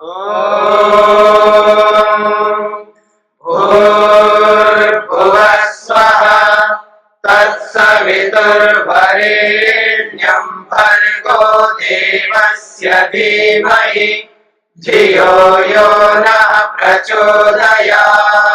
भूर्भुवः स्वः तत्सवितुर्वरेण्यं भर्गो देवस्य धीमहि धियो यो नः प्रचोदयात्।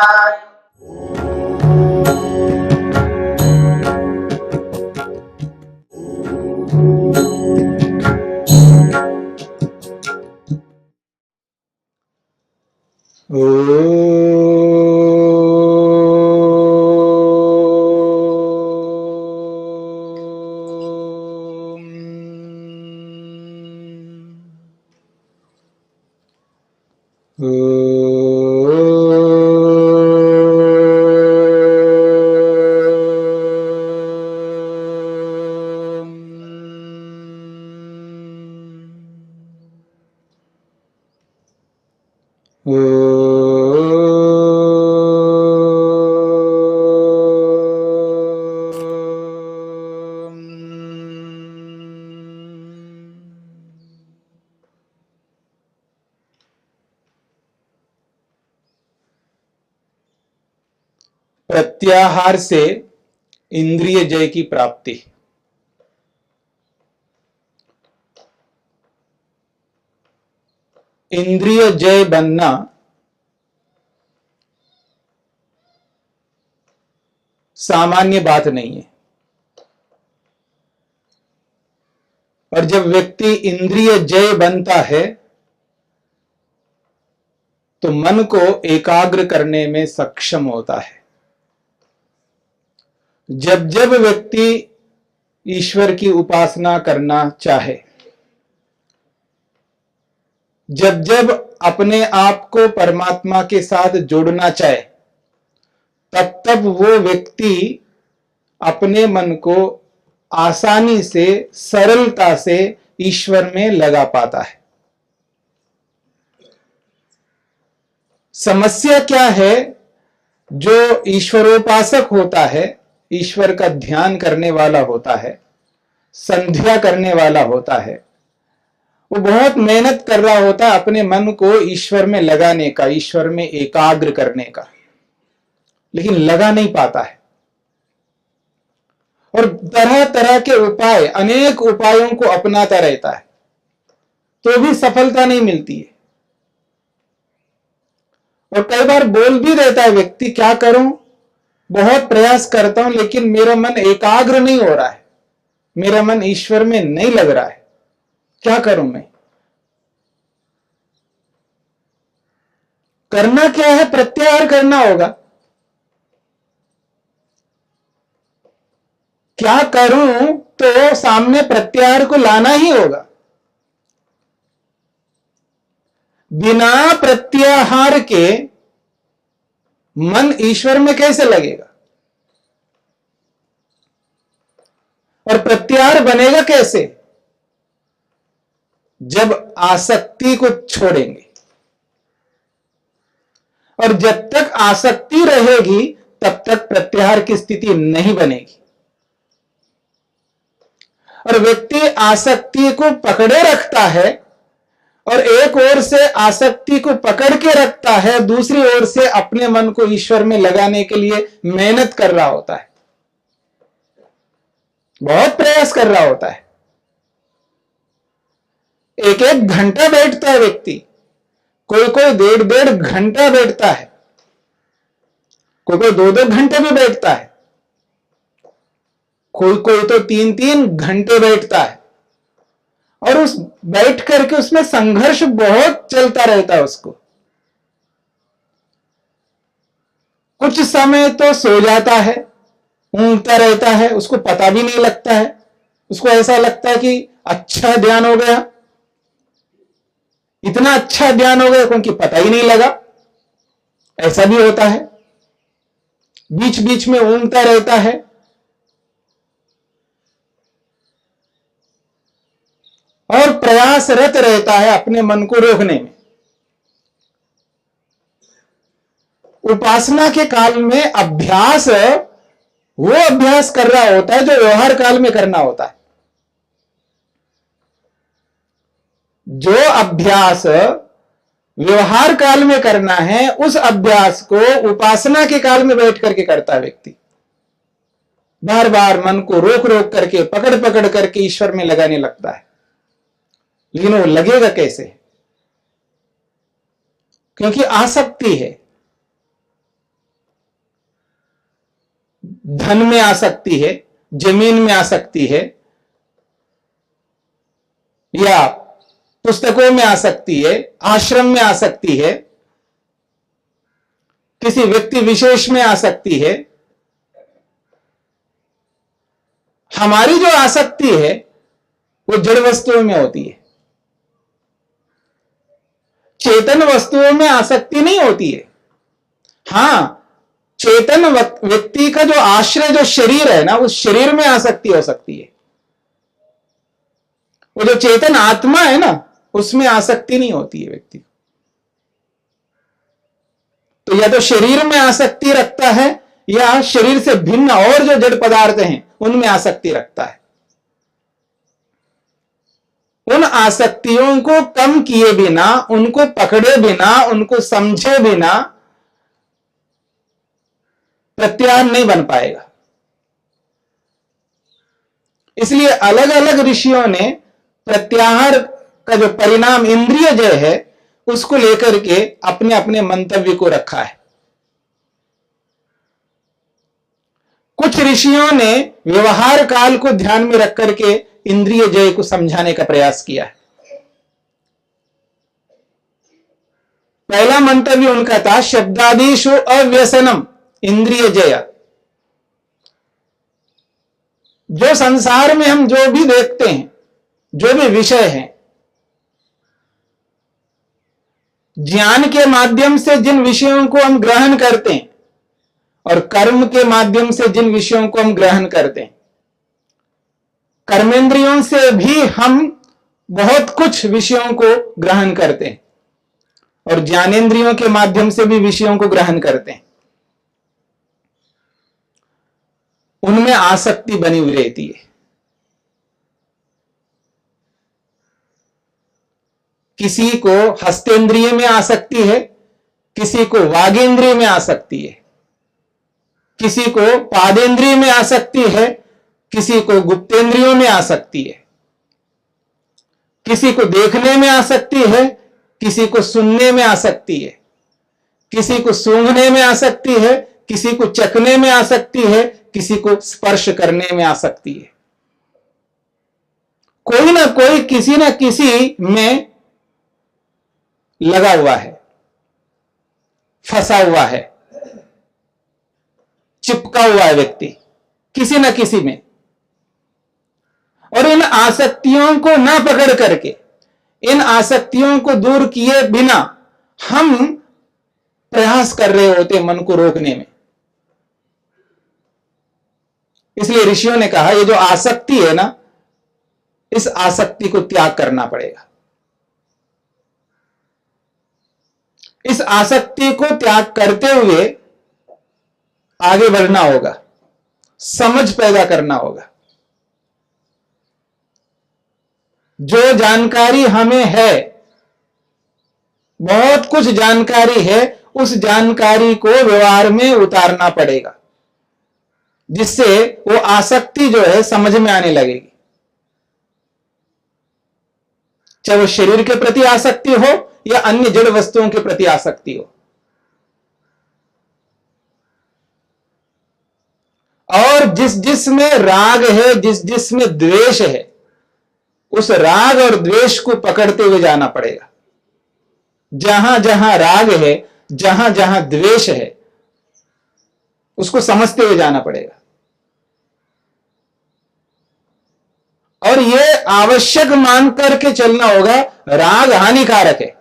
प्रत्याहार से इंद्रिय जय की प्राप्ति। इंद्रिय जय बनना सामान्य बात नहीं है, और जब व्यक्ति इंद्रिय जय बनता है तो मन को एकाग्र करने में सक्षम होता है। जब जब व्यक्ति ईश्वर की उपासना करना चाहे, जब जब अपने आप को परमात्मा के साथ जोड़ना चाहे, तब तब वो व्यक्ति अपने मन को आसानी से, सरलता से ईश्वर में लगा पाता है। समस्या क्या है? जो ईश्वरोपासक होता है, ईश्वर का ध्यान करने वाला होता है, संध्या करने वाला होता है, वो बहुत मेहनत कर रहा होता है अपने मन को ईश्वर में लगाने का, ईश्वर में एकाग्र करने का, लेकिन लगा नहीं पाता है। और तरह तरह के उपाय, अनेक उपायों को अपनाता रहता है, तो भी सफलता नहीं मिलती है। और कई बार बोल भी देता है व्यक्ति, क्या करूं, बहुत प्रयास करता हूं लेकिन मेरा मन एकाग्र नहीं हो रहा है, मेरा मन ईश्वर में नहीं लग रहा है, क्या करूं मैं? करना क्या है? प्रत्याहार करना होगा। क्या करूं? तो सामने प्रत्याहार को लाना ही होगा। बिना प्रत्याहार के मन ईश्वर में कैसे लगेगा? और प्रत्याहार बनेगा कैसे? जब आसक्ति को छोड़ेंगे। और जब तक आसक्ति रहेगी तब तक प्रत्याहार की स्थिति नहीं बनेगी। और व्यक्ति आसक्ति को पकड़े रखता है, और एक ओर से आसक्ति को पकड़ के रखता है, दूसरी ओर से अपने मन को ईश्वर में लगाने के लिए मेहनत कर रहा होता है, बहुत प्रयास कर रहा होता है। एक एक घंटा बैठता है व्यक्ति, कोई कोई 1.5 घंटा बैठता है, कोई कोई 2-2 घंटे भी बैठता है, कोई कोई तो 3-3 घंटे बैठता है। और उस बैठ करके उसमें संघर्ष बहुत चलता रहता है उसको। कुछ समय तो सो जाता है, ऊँघता रहता है, उसको पता भी नहीं लगता है, उसको ऐसा लगता है कि अच्छा ध्यान हो गया, इतना अच्छा ध्यान हो गया क्योंकि पता ही नहीं लगा। ऐसा भी होता है। बीच बीच में ऊँघता रहता है, और प्रयासरत रहता है अपने मन को रोकने में। उपासना के काल में अभ्यास, वो अभ्यास कर रहा होता है जो व्यवहार काल में करना होता है। जो अभ्यास व्यवहार काल में करना है, उस अभ्यास को उपासना के काल में बैठ करके करता है व्यक्ति। बार बार मन को रोक रोक करके, पकड़ पकड़ करके ईश्वर में लगाने लगता है, लेकिन वो लगेगा कैसे? क्योंकि आसक्ति है। धन में आसक्ति है, जमीन में आसक्ति है, या पुस्तकों में आसक्ति है, आश्रम में आसक्ति है, किसी व्यक्ति विशेष में आसक्ति है। हमारी जो आसक्ति है वो जड़ वस्तुओं में होती है, चेतन वस्तुओं में आसक्ति नहीं होती है। हां, चेतन व्यक्ति का जो आश्रय, जो शरीर है ना, उस शरीर में आसक्ति हो सकती है। वो जो चेतन आत्मा है ना, उसमें आसक्ति नहीं होती है व्यक्ति। तो या तो शरीर में आसक्ति रखता है, या शरीर से भिन्न और जो जड़ पदार्थ हैं उनमें आसक्ति रखता है। उन आसक्तियों को कम किए बिना, उनको पकड़े बिना, उनको समझे बिना प्रत्याहार नहीं बन पाएगा। इसलिए अलग अलग ऋषियों ने प्रत्याहार का जो परिणाम इंद्रिय जय है उसको लेकर के अपने अपने मंतव्य को रखा है। कुछ ऋषियों ने व्यवहार काल को ध्यान में रख करके इंद्रिय जय को समझाने का प्रयास किया है। पहला मंतव्य उनका था शब्दादिषु अव्यसनम इंद्रिय जय। जो संसार में हम जो भी देखते हैं, जो भी विषय है, ज्ञान के माध्यम से जिन विषयों को हम ग्रहण करते हैं और कर्म के माध्यम से जिन विषयों को हम ग्रहण करते हैं, कर्मेंद्रियों से भी हम बहुत कुछ विषयों को ग्रहण करते हैं और ज्ञानेंद्रियों के माध्यम से भी विषयों को ग्रहण करते हैं। उनमें आसक्ति बनी हुई रहती है। किसी को हस्तेंद्रिय में आसक्ति है, किसी को वागेंद्रिय में आसक्ति है, किसी को पादेंद्रिय में आसक्ति है, किसी को गुप्तेंद्रियों में आसक्ति है, किसी को देखने में आसक्ति है, किसी को सुनने में आसक्ति है, किसी को सूंघने में आसक्ति है, किसी को चखने में आसक्ति है, किसी को स्पर्श करने में आसक्ति है। कोई ना कोई किसी ना किसी में लगा हुआ है, फंसा हुआ है, चिपका हुआ है व्यक्ति किसी ना किसी में। और इन आसक्तियों को ना पकड़ करके, इन आसक्तियों को दूर किए बिना हम प्रयास कर रहे होते मन को रोकने में। इसलिए ऋषियों ने कहा ये जो आसक्ति है ना, इस आसक्ति को त्याग करना पड़ेगा। इस आसक्ति को त्याग करते हुए आगे बढ़ना होगा, समझ पैदा करना होगा। जो जानकारी हमें है, बहुत कुछ जानकारी है, उस जानकारी को व्यवहार में उतारना पड़ेगा, जिससे वो आसक्ति जो है समझ में आने लगेगी। चाहे वो शरीर के प्रति आसक्ति हो या अन्य जड़ वस्तुओं के प्रति आसक्ति हो। और जिस जिसमें राग है, जिस जिसमें द्वेष है, उस राग और द्वेष को पकड़ते हुए जाना पड़ेगा। जहां जहां राग है, जहां जहां द्वेष है, उसको समझते हुए जाना पड़ेगा। और यह आवश्यक मान करके चलना होगा, राग हानिकारक है।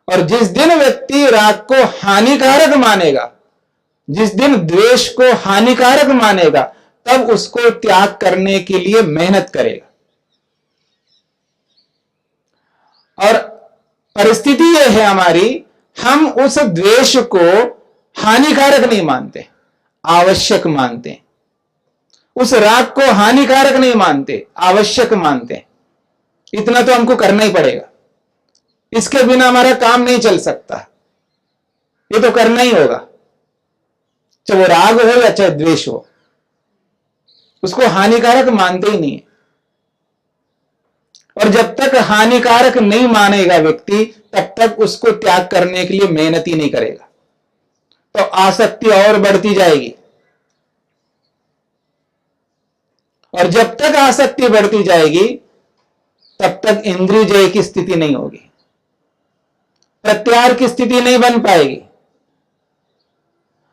और जिस दिन व्यक्ति राग को हानिकारक मानेगा, जिस दिन द्वेष को हानिकारक मानेगा, तब उसको त्याग करने के लिए मेहनत करेगा। और परिस्थिति यह है हमारी, हम उस द्वेष को हानिकारक नहीं मानते, आवश्यक मानते हैं। उस राग को हानिकारक नहीं मानते, आवश्यक मानते हैं। इतना तो हमको करना ही पड़ेगा। इसके बिना हमारा काम नहीं चल सकता, ये तो करना ही होगा। चाहे वो राग हो या चाहे द्वेष हो, उसको हानिकारक मानते ही नहीं है। और जब तक हानिकारक नहीं मानेगा व्यक्ति, तब तक उसको त्याग करने के लिए मेहनत ही नहीं करेगा, तो आसक्ति और बढ़ती जाएगी। और जब तक आसक्ति बढ़ती जाएगी, तब तक इंद्रिय जय की स्थिति नहीं होगी, प्रत्याहार की स्थिति नहीं बन पाएगी।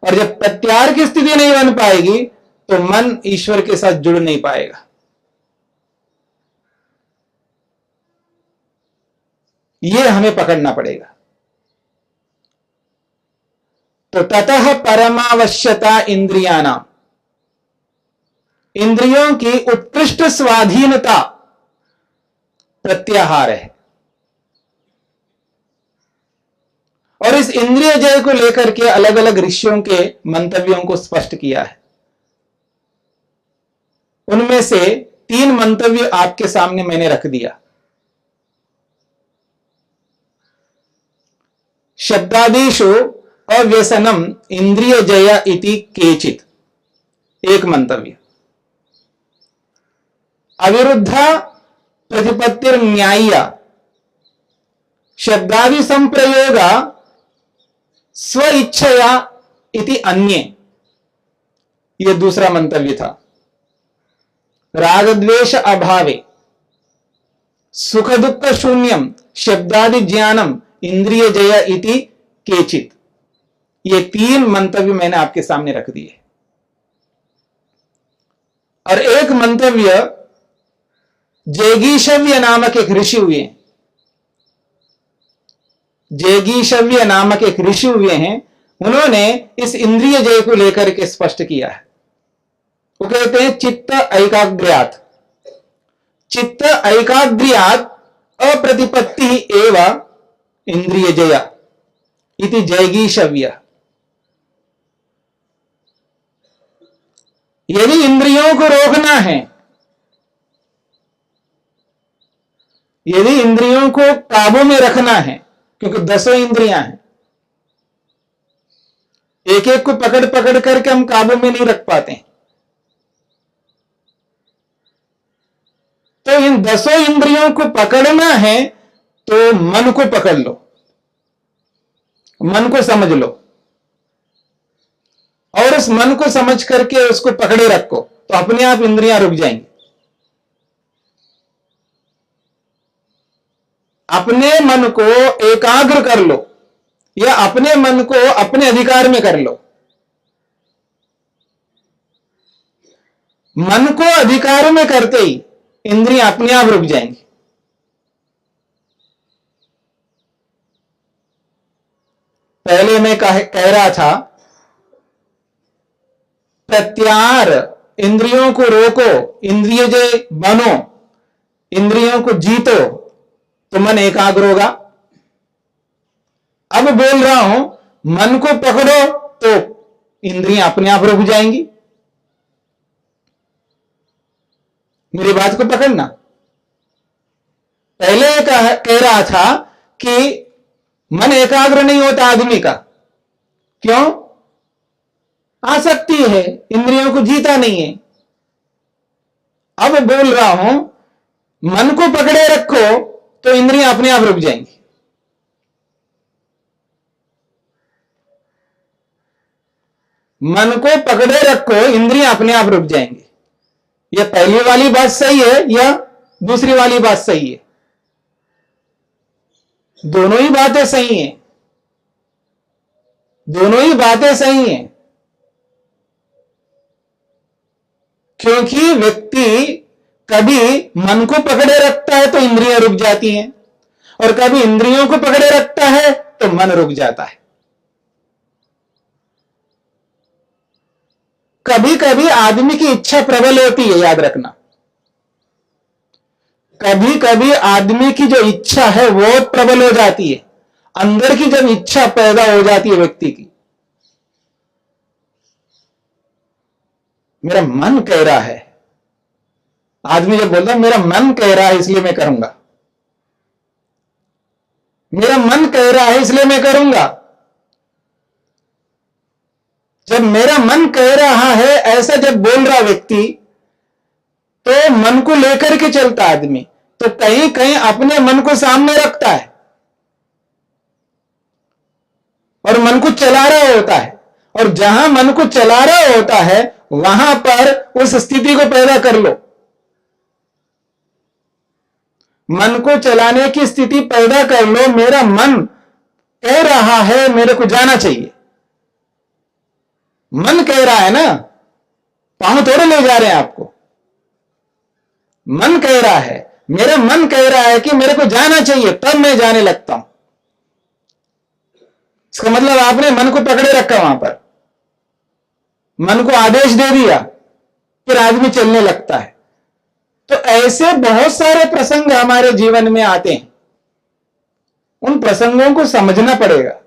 और जब प्रत्याहार की स्थिति नहीं बन पाएगी, तो मन ईश्वर के साथ जुड़ नहीं पाएगा। यह हमें पकड़ना पड़ेगा। तो ततः परमावश्यता इंद्रियाणाम, इंद्रियों की उत्कृष्ट स्वाधीनता प्रत्याहार है। और इस इंद्रिय जय को लेकर के अलग अलग ऋषियों के मंतव्यों को स्पष्ट किया है। उनमें से 3 मंतव्य आपके सामने मैंने रख दिया। शब्दादिषु अव्यसनम इंद्रिय जय इति केचित, एक मंतव्य। अविरुद्धा प्रतिपत्तिर न्याय्या शब्दादि संप्रयोगा स्व इच्छया इति अन्ये, यह दूसरा मंतव्य था। राग द्वेष अभावे सुख दुख शून्यम शब्दादि ज्ञानम इंद्रिय जय इति केचित, ये 3 मंतव्य मैंने आपके सामने रख दिए। और एक मंतव्य जैगीषव्य नामक एक ऋषि हुए, जैगीषव्य नामक एक ऋषि हुए हैं, उन्होंने इस इंद्रिय जय को लेकर के स्पष्ट किया है। वो कहते हैं चित्त ऐकाग्र्यात्, चित्त ऐकाग्र्यात् अप्रतिपत्ति एव इंद्रिय जय इति जैगीषव्य। यदि इंद्रियों को रोकना है, यदि इंद्रियों को काबू में रखना है, क्योंकि 10 इंद्रियां हैं, एक एक को पकड़ पकड़ करके हम काबू में नहीं रख पाते। तो इन 10 इंद्रियों को पकड़ना है तो मन को पकड़ लो, मन को समझ लो, और उस मन को समझ करके उसको पकड़े रखो, तो अपने आप इंद्रियां रुक जाएंगी। अपने मन को एकाग्र कर लो, या अपने मन को अपने अधिकार में कर लो। मन को अधिकार में करते ही इंद्रियां अपने आप रुक जाएंगी। पहले मैं कह रहा था, प्रत्याहार, इंद्रियों को रोको, इंद्रिय जय बनो, इंद्रियों को जीतो, तो मन एकाग्र होगा। अब बोल रहा हूं, मन को पकड़ो तो इंद्रियां अपने आप रुक जाएंगी। मेरी बात को पकड़ना। पहले कह रहा था कि मन एकाग्र नहीं होता आदमी का, क्यों? आसक्ति है, इंद्रियों को जीता नहीं है। अब बोल रहा हूं, मन को पकड़े रखो तो इंद्रियां अपने आप रुक जाएंगी। मन को पकड़े रखो, इंद्रियां अपने आप रुक जाएंगी। यह पहली वाली बात सही है या दूसरी वाली बात सही है? दोनों ही बातें सही हैं, दोनों ही बातें सही हैं। क्योंकि व्यक्ति कभी मन को पकड़े रखता है तो इंद्रियां रुक जाती हैं, और कभी इंद्रियों को पकड़े रखता है तो मन रुक जाता है। कभी कभी आदमी की इच्छा प्रबल होती है, याद रखना। कभी कभी आदमी की जो इच्छा है वो प्रबल हो जाती है। अंदर की जब इच्छा पैदा हो जाती है व्यक्ति की, मेरा मन कह रहा है, आदमी जब बोलता है मेरा मन कह रहा है इसलिए मैं करूंगा, मेरा मन कह रहा है इसलिए मैं करूंगा। जब मेरा मन कह रहा है ऐसा जब बोल रहा व्यक्ति, तो मन को लेकर के चलता आदमी, तो कहीं कहीं अपने मन को सामने रखता है और मन को चला रहा होता है। और जहां मन को चला रहा होता है वहां पर उस स्थिति को पैदा कर लो। मन को चलाने की स्थिति पैदा कर लो। मेरा मन कह रहा है मेरे को जाना चाहिए, मन कह रहा है ना, पांव थोड़े ले जा रहे हैं आपको। मन कह रहा है, मेरा मन कह रहा है कि मेरे को जाना चाहिए, तब मैं जाने लगता हूं। इसका मतलब आपने मन को पकड़े रखा वहां पर, मन को आदेश दे दिया, फिर आदमी चलने लगता है। तो ऐसे बहुत सारे प्रसंग हमारे जीवन में आते हैं, उन प्रसंगों को समझना पड़ेगा।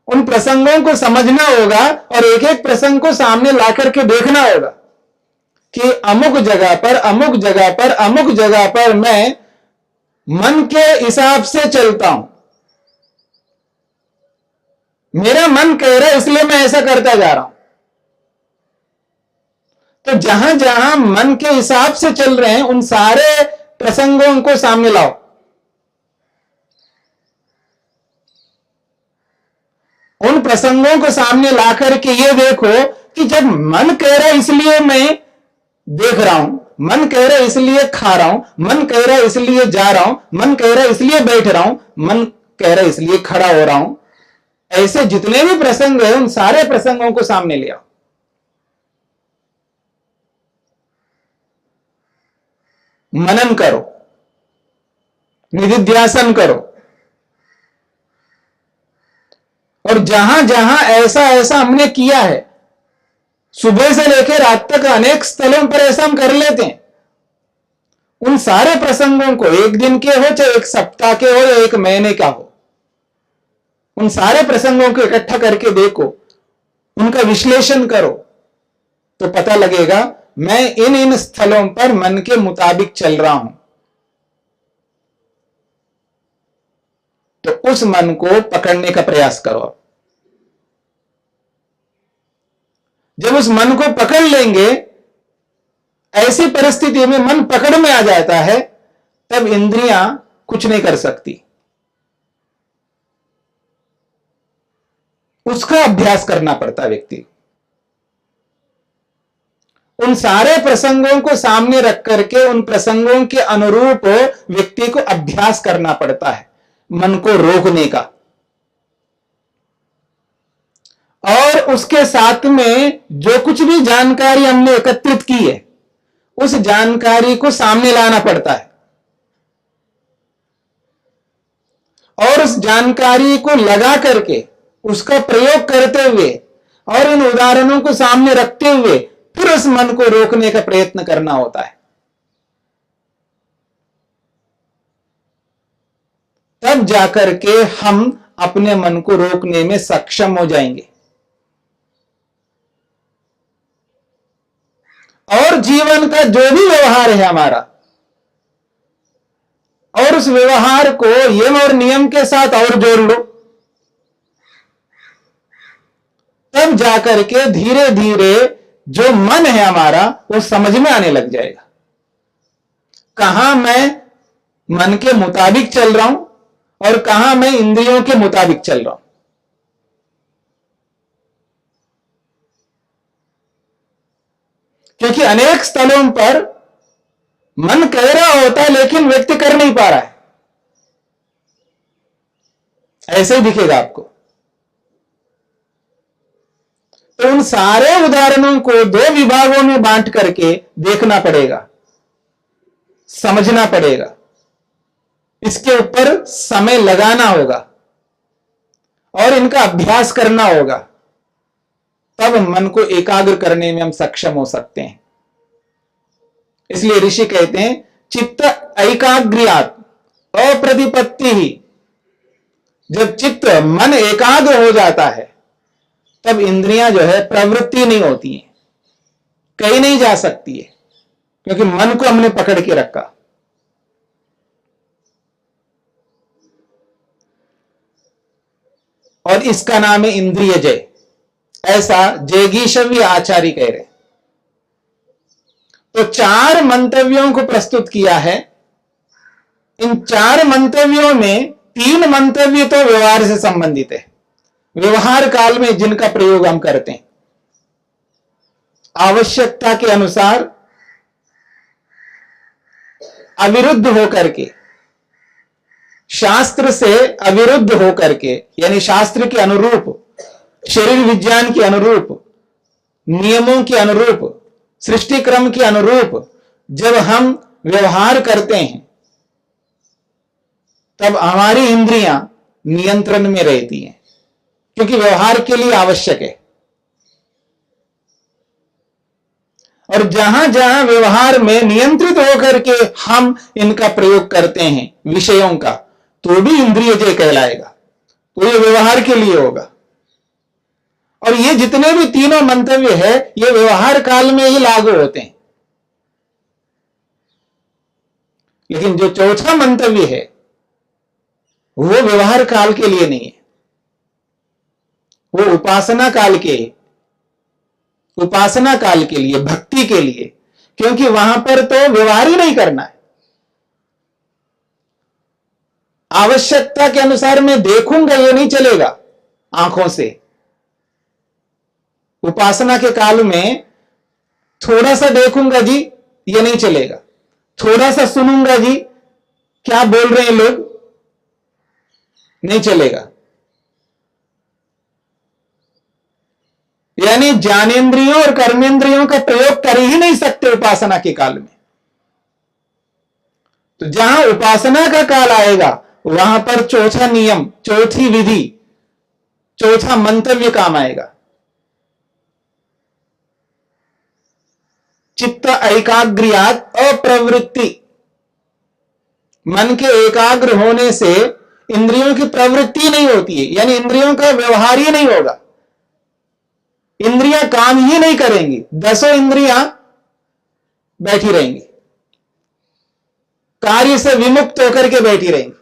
उन प्रसंगों को समझना होगा और एक एक प्रसंग को सामने ला करके देखना होगा कि अमुक जगह पर अमुक जगह पर अमुक जगह पर मैं मन के हिसाब से चलता हूं। मेरा मन कह रहा है इसलिए मैं ऐसा करता जा रहा हूं। तो जहां जहां मन के हिसाब से चल रहे हैं उन सारे प्रसंगों को सामने लाओ। उन प्रसंगों को सामने ला करके ये देखो कि जब मन कह रहा है इसलिए मैं देख रहा हूं, मन कह रहा है इसलिए खा रहा हूं, मन कह रहा है इसलिए जा रहा हूं, मन कह रहा है इसलिए बैठ रहा हूं, मन कह रहा है इसलिए खड़ा हो रहा हूं। ऐसे जितने भी प्रसंग है उन सारे प्रसंगों को सामने ले आओ। मनन करो, निधिध्यासन करो, और जहां जहां ऐसा ऐसा हमने किया है, सुबह से लेकर रात तक अनेक स्थलों पर ऐसा हम कर लेते हैं। उन सारे प्रसंगों को, एक दिन के हो चाहे एक सप्ताह के हो या एक महीने का हो, उन सारे प्रसंगों को इकट्ठा करके देखो, उनका विश्लेषण करो, तो पता लगेगा मैं इन इन स्थलों पर मन के मुताबिक चल रहा हूं। तो उस मन को पकड़ने का प्रयास करो। जब उस मन को पकड़ लेंगे, ऐसी परिस्थिति में मन पकड़ में आ जाता है, तब इंद्रियां कुछ नहीं कर सकती। उसका अभ्यास करना पड़ता है व्यक्ति। उन सारे प्रसंगों को सामने रख करके उन प्रसंगों के अनुरूप व्यक्ति को अभ्यास करना पड़ता है मन को रोकने का। और उसके साथ में जो कुछ भी जानकारी हमने एकत्रित की है, उस जानकारी को सामने लाना पड़ता है। और उस जानकारी को लगा करके, उसका प्रयोग करते हुए और इन उदाहरणों को सामने रखते हुए फिर उस मन को रोकने का प्रयत्न करना होता है। तब जाकर के हम अपने मन को रोकने में सक्षम हो जाएंगे। और जीवन का जो भी व्यवहार है हमारा, और उस व्यवहार को यम और नियम के साथ और जोड़ लो, तब जाकर के धीरे धीरे जो मन है हमारा वो समझ में आने लग जाएगा। कहां मैं मन के मुताबिक चल रहा हूं और कहां मैं इंद्रियों के मुताबिक चल रहा हूं। क्योंकि अनेक स्थलों पर मन कह रहा होता है लेकिन व्यक्ति कर नहीं पा रहा है। ऐसे ही दिखेगा आपको। तो उन सारे उदाहरणों को दो विभागों में बांट करके देखना पड़ेगा, समझना पड़ेगा, इसके ऊपर समय लगाना होगा और इनका अभ्यास करना होगा। तब मन को एकाग्र करने में हम सक्षम हो सकते हैं। इसलिए ऋषि कहते हैं चित्त एकाग्र्यात् अप्रतिपत्ति ही। जब चित्त मन एकाग्र हो जाता है तब इंद्रियां जो है प्रवृत्ति नहीं होती हैं, कहीं नहीं जा सकती है, क्योंकि मन को हमने पकड़ के रखा। और इसका नाम है इंद्रिय जय। ऐसा जैगीषव्य आचार्य कह रहे। तो 4 मंतव्यों को प्रस्तुत किया है। इन 4 मंतव्यों में 3 मंतव्य तो व्यवहार से संबंधित है, व्यवहार काल में जिनका प्रयोग हम करते हैं, आवश्यकता के अनुसार अविरुद्ध होकर के, शास्त्र से अविरुद्ध होकर के, यानी शास्त्र के अनुरूप, शरीर विज्ञान के अनुरूप, नियमों के अनुरूप, सृष्टि क्रम के अनुरूप जब हम व्यवहार करते हैं तब हमारी इंद्रियां नियंत्रण में रहती हैं, क्योंकि व्यवहार के लिए आवश्यक है। और जहां जहां व्यवहार में नियंत्रित होकर के हम इनका प्रयोग करते हैं विषयों का, तो भी इंद्रिय जय कहलाएगा, तो ये व्यवहार के लिए होगा। और ये जितने भी तीनों मंतव्य है ये व्यवहार काल में ही लागू होते हैं। लेकिन जो चौथा मंतव्य है वो व्यवहार काल के लिए नहीं है, वो उपासना काल के लिए, भक्ति के लिए, क्योंकि वहां पर तो व्यवहार ही नहीं करना है। आवश्यकता के अनुसार मैं देखूंगा ये नहीं चलेगा आंखों से। उपासना के काल में थोड़ा सा देखूंगा जी ये नहीं चलेगा, थोड़ा सा सुनूंगा जी क्या बोल रहे हैं लोग, नहीं चलेगा। यानी ज्ञानेंद्रियों और कर्मेंद्रियों का प्रयोग कर ही नहीं सकते उपासना के काल में। तो जहां उपासना का काल आएगा वहां पर चौथा नियम, चौथी विधि, चौथा मंतव्य काम आएगा। चित्त एकाग्र्यात् अप्रवृत्ति, मन के एकाग्र होने से इंद्रियों की प्रवृत्ति नहीं होती है, यानी इंद्रियों का व्यवहार ही नहीं होगा, इंद्रियां काम ही नहीं करेंगी, 10 इंद्रियां बैठी रहेंगी, कार्य से विमुक्त होकर के बैठी रहेंगी।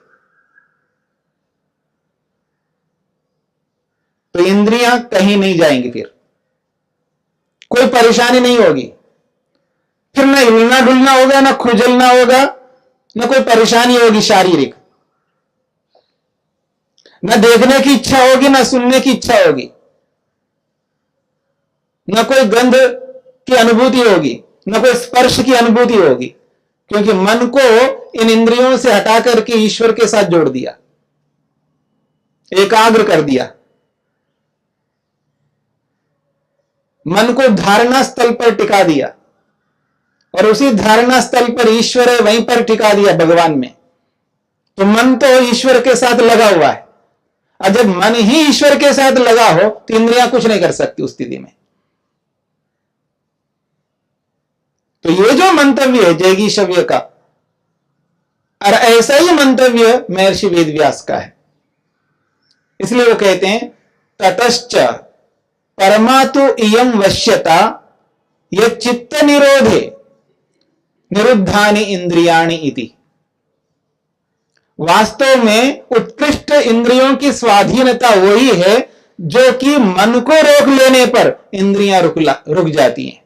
तो इंद्रियां कहीं नहीं जाएंगी, फिर कोई परेशानी नहीं होगी, फिर ना हिलना डुलना होगा, ना खुजलना होगा, ना कोई परेशानी होगी शारीरिक, ना देखने की इच्छा होगी, ना सुनने की इच्छा होगी, न कोई गंध की अनुभूति होगी, न कोई स्पर्श की अनुभूति होगी, क्योंकि मन को इन इंद्रियों से हटा करके ईश्वर के साथ जोड़ दिया, एकाग्र कर दिया। मन को धारणा स्थल पर टिका दिया और उसी धारणा स्थल पर ईश्वर है वहीं पर टिका दिया, भगवान में। तो मन तो ईश्वर के साथ लगा हुआ है, और जब मन ही ईश्वर के साथ लगा हो तो इंद्रियां कुछ नहीं कर सकती उस स्थिति में। तो ये जो मंतव्य है जैगीषव्य का, और ऐसा ही मंतव्य महर्षि वेदव्यास का है। इसलिए वो कहते हैं ततश्च परमातु इयं वश्यता ये चित्त निरोधे निरुद्धानि इंद्रियाणि इति। वास्तव में उत्कृष्ट इंद्रियों की स्वाधीनता वही है जो कि मन को रोक लेने पर इंद्रियां रुक जाती हैं।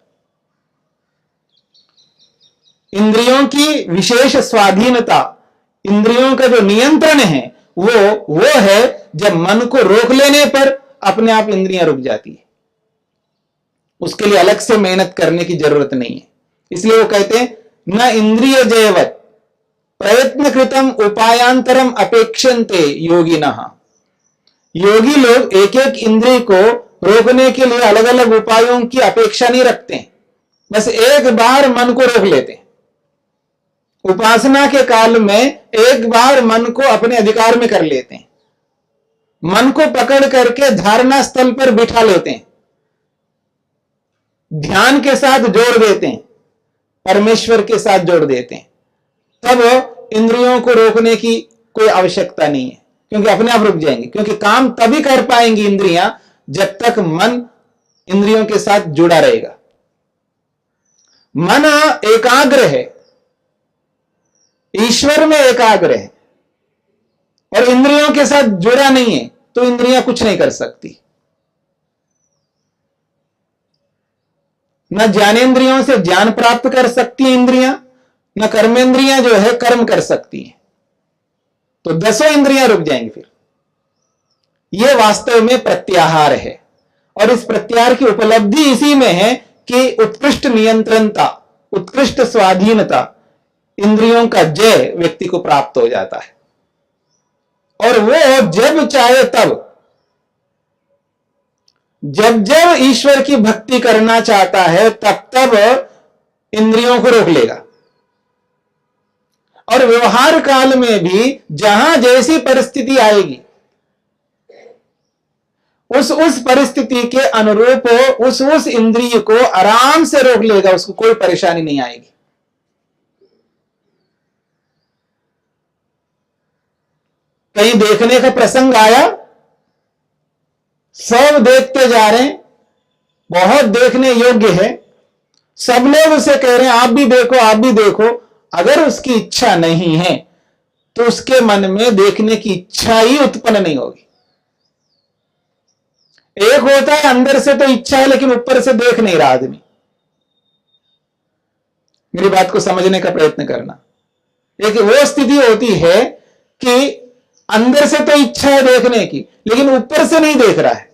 इंद्रियों की विशेष स्वाधीनता, इंद्रियों का जो नियंत्रण है वो है जब मन को रोक लेने पर अपने आप इंद्रियां रुक जाती है। उसके लिए अलग से मेहनत करने की जरूरत नहीं है। इसलिए वो कहते हैं न इंद्रिय जयवत प्रयत्न कृतम उपायांतरम अपेक्षन्ते योगिनः। योगी लोग एक एक इंद्रिय को रोकने के लिए अलग अलग उपायों की अपेक्षा नहीं रखते हैं, बस एक बार मन को रोक लेते हैं। उपासना के काल में एक बार मन को अपने अधिकार में कर लेते हैं, मन को पकड़ करके धारणा स्थल पर बिठा लेते हैं, ध्यान के साथ जोड़ देते हैं, परमेश्वर के साथ जोड़ देते हैं। तब इंद्रियों को रोकने की कोई आवश्यकता नहीं है, क्योंकि अपने आप रुक जाएंगे। क्योंकि काम तभी कर पाएंगी इंद्रियां जब तक मन इंद्रियों के साथ जुड़ा रहेगा। मन एकाग्र है, ईश्वर में एकाग्र है और इंद्रियों के साथ जुड़ा नहीं है, तो इंद्रियां कुछ नहीं कर सकती। न ज्ञानेंद्रियों से ज्ञान प्राप्त कर सकती हैं इंद्रियां, न कर्मेंद्रियां जो है कर्म कर सकती हैं। तो 10 इंद्रियां रुक जाएंगी फिर। यह वास्तव में प्रत्याहार है, और इस प्रत्याहार की उपलब्धि इसी में है कि उत्कृष्ट नियंत्रणता, उत्कृष्ट स्वाधीनता, इंद्रियों का जय व्यक्ति को प्राप्त हो जाता है। और वो जब चाहे तब, जब जब ईश्वर की भक्ति करना चाहता है तब तब इंद्रियों को रोक लेगा। और व्यवहार काल में भी जहां जैसी परिस्थिति आएगी उस परिस्थिति के अनुरूप उस इंद्रिय को आराम से रोक लेगा, उसको कोई परेशानी नहीं आएगी। कहीं देखने का प्रसंग आया, सब देखते जा रहे हैं, बहुत देखने योग्य है, सब लोग उसे कह रहे हैं आप भी देखो आप भी देखो। अगर उसकी इच्छा नहीं है तो उसके मन में देखने की इच्छा ही उत्पन्न नहीं होगी। एक होता है अंदर से तो इच्छा है लेकिन ऊपर से देख नहीं रहा आदमी। मेरी बात को समझने का प्रयत्न करना। एक वो स्थिति होती है कि अंदर से तो इच्छा है देखने की लेकिन ऊपर से नहीं देख रहा है।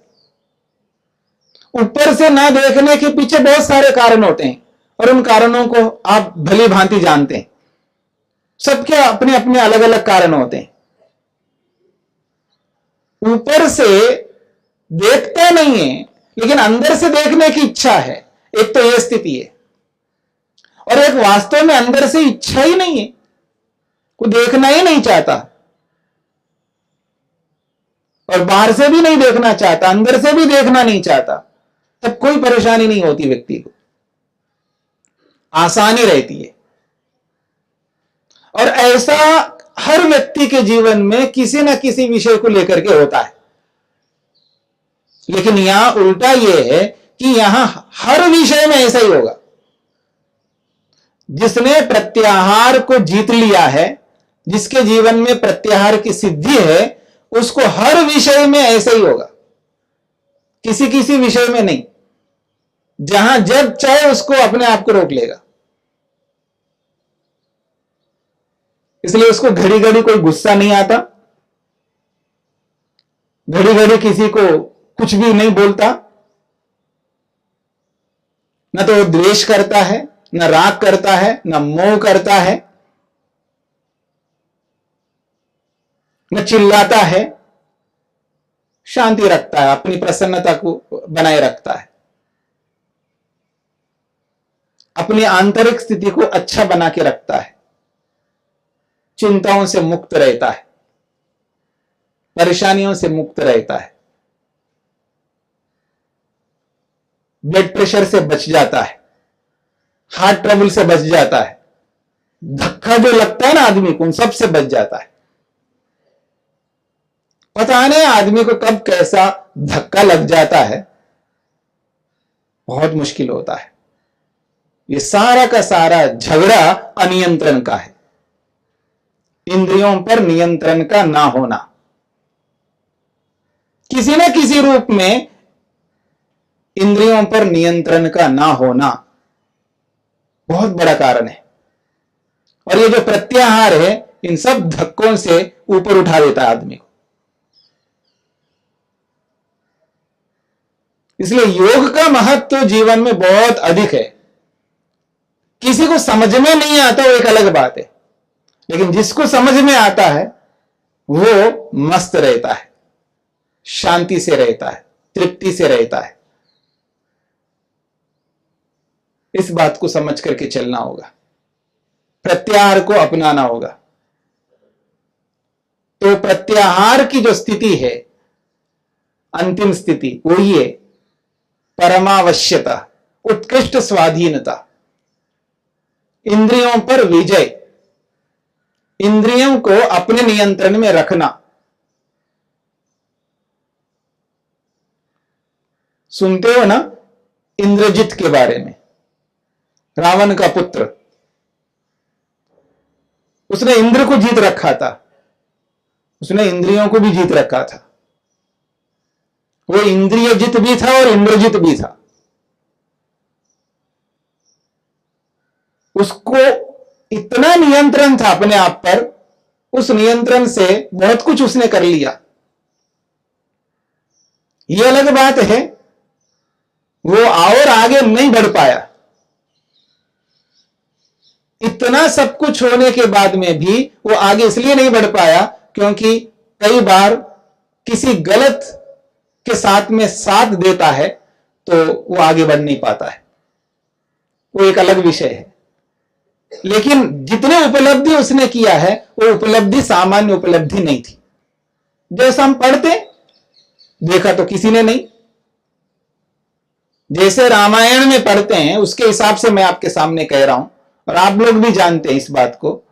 ऊपर से ना देखने के पीछे बहुत सारे कारण होते हैं और उन कारणों को आप भली भांति जानते हैं। सबके अपने अपने अलग अलग कारण होते हैं। ऊपर से देखता नहीं है लेकिन अंदर से देखने की इच्छा है, एक तो यह स्थिति है। और एक वास्तव में अंदर से इच्छा ही नहीं है, कोई देखना ही नहीं चाहता और बाहर से भी नहीं देखना चाहता, अंदर से भी देखना नहीं चाहता, तब कोई परेशानी नहीं होती व्यक्ति को, आसानी रहती है। और ऐसा हर व्यक्ति के जीवन में किसी न किसी विषय को लेकर के होता है। लेकिन यहां उल्टा यह है कि यहां हर विषय में ऐसा ही होगा। जिसने प्रत्याहार को जीत लिया है, जिसके जीवन में प्रत्याहार की सिद्धि है, उसको हर विषय में ऐसा ही होगा, किसी किसी विषय में नहीं। जहां जब चाहे उसको अपने आप को रोक लेगा। इसलिए उसको घड़ी घड़ी कोई गुस्सा नहीं आता, घड़ी घड़ी किसी को कुछ भी नहीं बोलता, न तो द्वेष करता है, न राग करता है, न मोह करता है, न चिल्लाता है, शांति रखता है, अपनी प्रसन्नता को बनाए रखता है, अपनी आंतरिक स्थिति को अच्छा बना के रखता है, चिंताओं से मुक्त रहता है, परेशानियों से मुक्त रहता है, ब्लड प्रेशर से बच जाता है, हार्ट ट्रबल से बच जाता है, धक्का जो लगता है ना आदमी को, उन सब से बच जाता है। पता नहीं आदमी को कब कैसा धक्का लग जाता है, बहुत मुश्किल होता है। ये सारा का सारा झगड़ा अनियंत्रण का है, इंद्रियों पर नियंत्रण का ना होना। किसी न किसी रूप में इंद्रियों पर नियंत्रण का ना होना बहुत बड़ा कारण है। और ये जो प्रत्याहार है, इन सब धक्कों से ऊपर उठा देता है आदमी को। इसलिए योग का महत्व जीवन में बहुत अधिक है। किसी को समझ में नहीं आता वो एक अलग बात है, लेकिन जिसको समझ में आता है वो मस्त रहता है, शांति से रहता है, तृप्ति से रहता है। इस बात को समझ करके चलना होगा, प्रत्याहार को अपनाना होगा। तो प्रत्याहार की जो स्थिति है, अंतिम स्थिति, वो ही है परमावश्यता, उत्कृष्ट स्वाधीनता, इंद्रियों पर विजय, इंद्रियों को अपने नियंत्रण में रखना। सुनते हो ना इंद्रजित के बारे में, रावण का पुत्र, उसने इंद्र को जीत रखा था, उसने इंद्रियों को भी जीत रखा था। वो इंद्रियजित भी था और इंद्रजित भी था। उसको इतना नियंत्रण था अपने आप पर, उस नियंत्रण से बहुत कुछ उसने कर लिया। ये अलग बात है वो और आगे नहीं बढ़ पाया। इतना सब कुछ होने के बाद में भी वो आगे इसलिए नहीं बढ़ पाया क्योंकि कई बार किसी गलत के साथ में साथ देता है तो वो आगे बढ़ नहीं पाता है, वो एक अलग विषय है। लेकिन जितने उपलब्धि उसने किया है वो उपलब्धि सामान्य उपलब्धि नहीं थी। जैसा हम पढ़ते देखा तो किसी ने नहीं, जैसे रामायण में पढ़ते हैं उसके हिसाब से मैं आपके सामने कह रहा हूं और आप लोग भी जानते हैं इस बात को।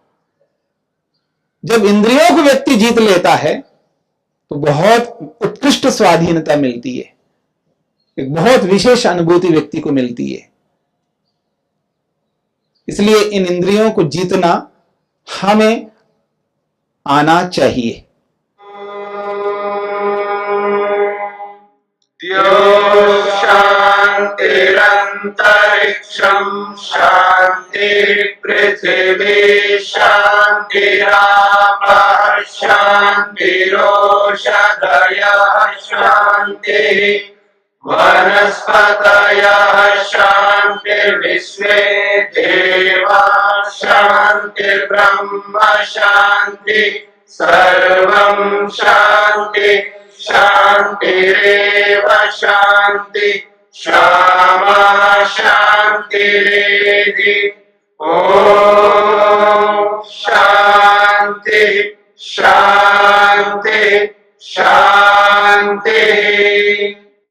जब इंद्रियों को व्यक्ति जीत लेता है तो बहुत उत्कृष्ट स्वाधीनता मिलती है, एक बहुत विशेष अनुभूति व्यक्ति को मिलती है। इसलिए इन इंद्रियों को जीतना हमें आना चाहिए। शान्तिरन्तरिक्षं शान्ति पृथिवी शान्तिरापः शान्तिरोषधयः शान्तिः वनस्पतयः शान्तिर्विश्वे देवाः शान्तिर्ब्रह्म शान्ति सर्वं शान्ति शान्तिरेव शान्ति क्षमा शान्तिरेधि ॐ शान्ति शान्ति शान्ति।